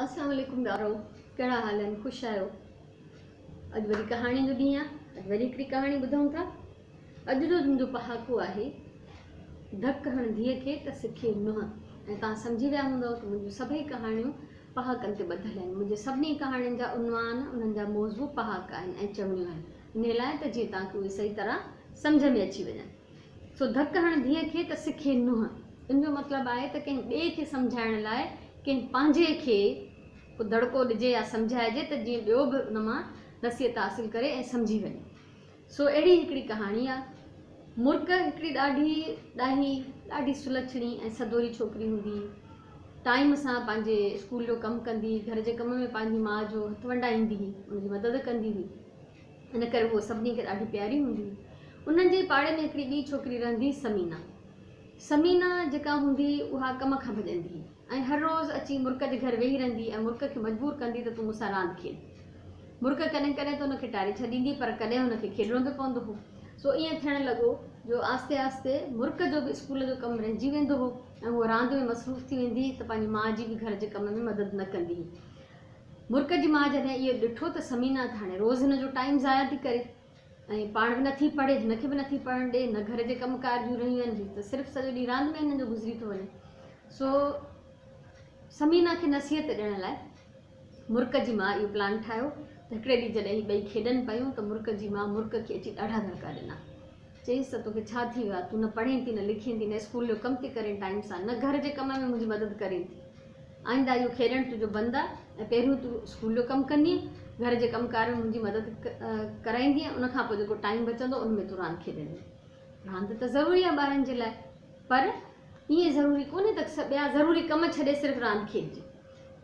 अस्सलाम वालेकुम यारो, कहिड़ा हाल आहिनि? ख़ुशि आहियो? अॼु वरी कहाणी जो ॾींहुं आहे। अॼु वरी हिकिड़ी कहाणी ॿुधूं था। अॼु जो मुंहिंजो पहाको आहे, धक हण धीअ खे त सिखे नुंहुं। ऐं तव्हां सम्झी विया हूंदव कि मुंहिंजूं सभई कहाणियूं पहाकनि ते ॿधियल आहिनि। मुंहिंजे सभिनी कहाणियुनि जा उनवान, उन्हनि जा मौज़ू पहाका आहिनि ऐं चवणियूं आहिनि। इन लाइ त जीअं तव्हांखे उहे सही तरह सम्झ में अची वञनि। सो धक हण धीअ खे त सिखे नुंहुं, इन जो मतिलबु आहे त कंहिं ॿिए खे सम्झाइण लाइ कंहिं पंहिंजे खे को दड़को ॾिजे या सम्झाइजे त जीअं ॿियो बि उन मां नसीहत हासिलु करे ऐं सम्झी वञे। सो अहिड़ी हिकिड़ी कहाणी आहे। मुर्क हिकिड़ी ॾाढी सुलक्षणी ऐं सदोरी छोकिरी हूंदी। टाइम सां पंहिंजे स्कूल जो कमु कंदी, घर जे कम में पंहिंजी माउ जो हथु वंडाईंदी हुई, उनजी मदद कंदी हुई। इन करे उहो सभिनी खे ॾाढी प्यारी हूंदी हुई। उन्हनि जे पाड़े में हिकिड़ी ॿी छोकिरी रहंदी, समीना जेका हूंदी उहा कम खां भॼंदी हुई ऐं हर रोज़ु अची मुर्क जे घर वेही रहंदी ऐं मुर्क खे मजबूर कंदी त तूं मूंसां रांदि खेॾ। मुर्क कॾहिं कॾहिं त हुनखे टारे छॾींदी, पर कॾहिं हुनखे खेॾणो बि पवंदो हो। सो ईअं थियणु लॻो जो आस्ते आस्ते मुर्क जो बि स्कूल जो कमु रहिजी वेंदो हो ऐं उहो रांदि में मसरूफ़ थी वेंदी त पंहिंजी माउ जी बि घर जे कम में मदद न कंदी हुई। मुर्क जी माउ जॾहिं इहो ॾिठो त समीना त हाणे रोज़ु हिन जो टाइम ज़ाया थी करे ऐं पाण बि नथी पढ़े, हिनखे बि नथी पढ़णु ॾे, न घर जे कमकार जूं रहियूं आहिनि, त सिर्फ़ु सॼो ॾींहुं रांदि में हिननि जो गुज़री थो वञे। सो समीना खे नसीहत ॾियण लाइ मुर्क जी माउ इहो प्लान ठाहियो त हिकिड़े ॾींहुं जॾहिं हीअ ॿई खेॾनि पियूं त मुर्क जी माउ मुर्क खे अची ॾाढा दड़का ॾिना। चईंसि त तोखे छा थी वियो आहे? तूं न पढ़े थी, न लिखे थी, न स्कूल जो कमु थी करे टाइम सां, न घर जे कम में मुंहिंजी मदद करे थी। आईंदा इहो खेॾणु तुंहिंजो बंदि आहे ऐं पहिरियों तूं स्कूल जो कमु कंदी, घर जे कमकार में मुंहिंजी मदद कराईंदी, उनखां पोइ जेको टाइम बचंदो उनमें तूं रांदि खेॾंदी। रांदि त ज़रूरी आहे ॿारनि जे लाइ, पर ईअं ज़रूरी कोन्हे त ॿिया ज़रूरी कम छॾे सिर्फ़ु रांदि खेॾिजे।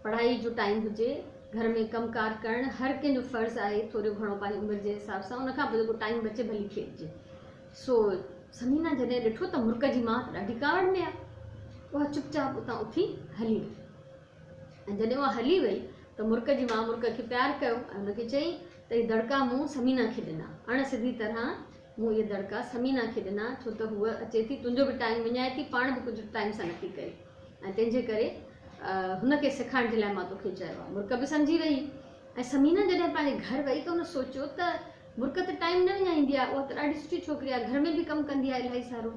पढ़ाई जो टाइम हुजे, घर में कमकार करणु हर कंहिंजो फ़र्ज़ु आहे, थोरो घणो पंहिंजी उमिरि जे हिसाब सां, उनखां पोइ जेको टाइम बचे भली खेॾिजे। सो समीना जॾहिं ॾिठो त मुर्क जी माउ त ॾाढी कावड़ में आहे, उहा चुपचाप उतां उथी हली वई। ऐं जॾहिं उहा हली वई त मुर्क जी माउ मुर्क खे प्यारु कयो ऐं हुनखे चई त हीअ दड़का मूं समीना खे ॾिना, अण सिधी तरह मूं इहे दड़का समीना खे ॾिना, छो त हूअ अचे थी तुंहिंजो बि टाइम विञाए थी, पाण बि कुझु टाइम सां नथी करे, ऐं तंहिंजे करे हुनखे सेखारण जे लाइ मां तोखे चयो आहे। मुर्क बि सम्झी वई। ऐं समीना जॾहिं पंहिंजे घर वई त हुन सोचियो त मुर्क त टाइम न विञाईंदी आहे, उहा त ॾाढी सुठी छोकिरी आहे, घर में बि कमु कंदी आहे इलाही सारो,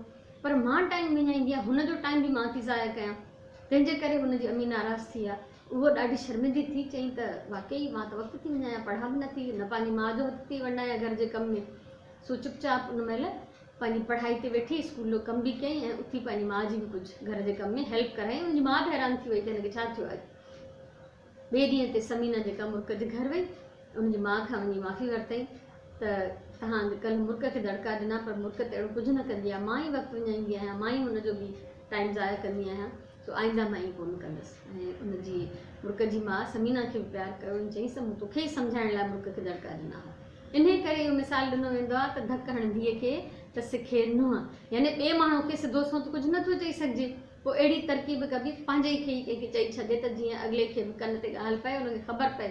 पर मां टाइम विञाईंदी आहियां, हुनजो टाइम बि मां थी ज़ाया कयां। तंहिंजे करे हुनजी अम्मी नाराज़ थी आहे। उहो ॾाढी शर्मिंदी थी, चई त वाकई मां त वक़्तु थी वञायां, पढ़ा बि नथी, न पंहिंजी माउ जो हथु थी वंडायां घर जे कम में। सो चुपचाप उन महिल पंहिंजी पढ़ाई ते वेठी, स्कूल जो कमु बि कयईं ऐं उथी पंहिंजी माउ जी बि कुझु घर जे कम में हेल्प कराई। उनजी माउ बि हैरान थी वई त हिनखे छा थियो आहे। ॿिए ॾींहं ते समीना जेका मुर्क जे घर वई, उनजी माउ खां वञी माफ़ी वरितई त तव्हां कल्ह मुर्क खे दड़का ॾिना, पर मुर्क त अहिड़ो कुझु न कंदी आहे, मां ई वक़्तु विञाईंदी आहियां, मां ई हुनजो बि टाइम ज़ाया कंदी आहियां, सो आईंदा मां ईअं कोन कंदसि। ऐं उनजी मुर्क जी माउ समीना खे बि प्यारु कयो ऐं चईंसि त मूं तोखे ई सम्झाइण लाइ मुर्क खे दड़का ॾिना। इन करे इहो मिसाल ॾिनो वेंदो आहे त धक हण धीअ खे त सिखे नुंहुं, यानी ॿिए माण्हू खे सिधो सो त कुझु नथो चई सघिजे, पोइ अहिड़ी तरकीब कबी पंहिंजे ई खे ई कंहिंखे चई छॾे त जीअं अॻिले खे बि कन ते ॻाल्हि पए, हुनखे ख़बर पए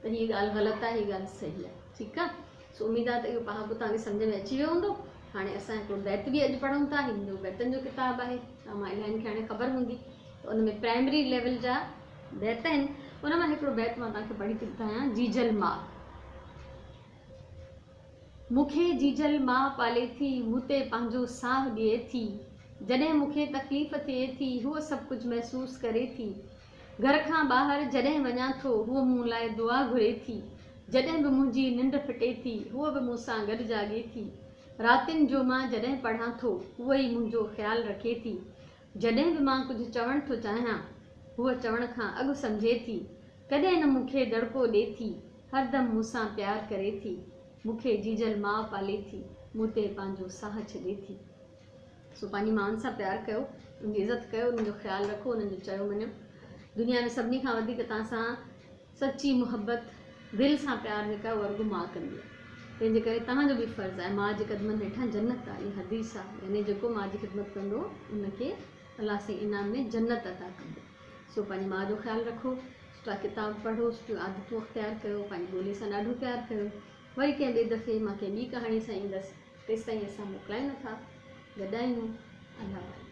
त हीअ ॻाल्हि ग़लति आहे, हीअ ॻाल्हि सही आहे। ठीकु आहे। सो उमेदु आहे त इहो पहाको तव्हांखे सम्झ में अची वियो हूंदो। हाणे असां हिकिड़ो बैत बि अॼु पढ़ूं था, हिन जो बैतनि जो किताबु आहे, तव्हां इलाहियुनि खे हाणे ख़बर हूंदी, त उन में प्राइमरी लेवल जा बैत आहिनि। उन मां हिकिड़ो बैत मां तव्हांखे पढ़ी थी ॿुधायां। जीजल माउ मूंखे जीजल माउ पाले थी, मूं ते पंहिंजो साहु ॾिए थी, जॾहिं मूंखे तकलीफ़ थिए थी हूअ सभु कुझु महसूसु करे थी, घर खां ॿाहिरि जॾहिं वञा थो हूअ मूं लाइ दुआ घुरे थी, जॾहिं बि मुंहिंजी निंड फिटे थी हूअ बि मूंसां गॾु जाॻे थी, रातिनि जो मां जॾहिं पढ़ां थो हूअ ई मुंहिंजो ख़्यालु रखे थी, जॾहिं बि मां कुझु चवणु थो चाहियां हूअ चवण खां अॻु सम्झे थी, कॾहिं न मूंखे दड़को ॾिए थी, हरदम मूंसां प्यारु करे थी, मूंखे जीजल माउ पाले थी, मूं ते पंहिंजो साहु छॾे थी। सो पंहिंजी माउनि सां प्यारु कयो, उनजी इज़त कयो, उन्हनि जो ख़्यालु रखो, उन्हनि जो चयो मञियो। दुनिया में सभिनी खां वधीक तव्हां सां सची मुहबत, दिलि सां प्यारु जेका उहा रुॻो माउ कंदी आहे। तंहिंजे करे तव्हांजो बि फ़र्ज़ु आहे, माउ जे क़दमनि हेठां जन्नत आहे, इहा हदीस आहे, यानी जेको माउ जी ख़िदमत कंदो उनखे अलाह से इनाम में जन्नत अता कंदो। सो पंहिंजी माउ जो ख़्यालु रखो, सुठा किताब पढ़ो, सुठियूं आदतूं अख़्तियार कयो, पंहिंजी ॿोली सां ॾाढो प्यारु कयो। वरी कंहिं ॿिए दफ़े मां कंहिं ॿी कहाणी सां ईंदसि, तेसिताईं असां मोकिलायूं नथा, गॾायूं। अलाह।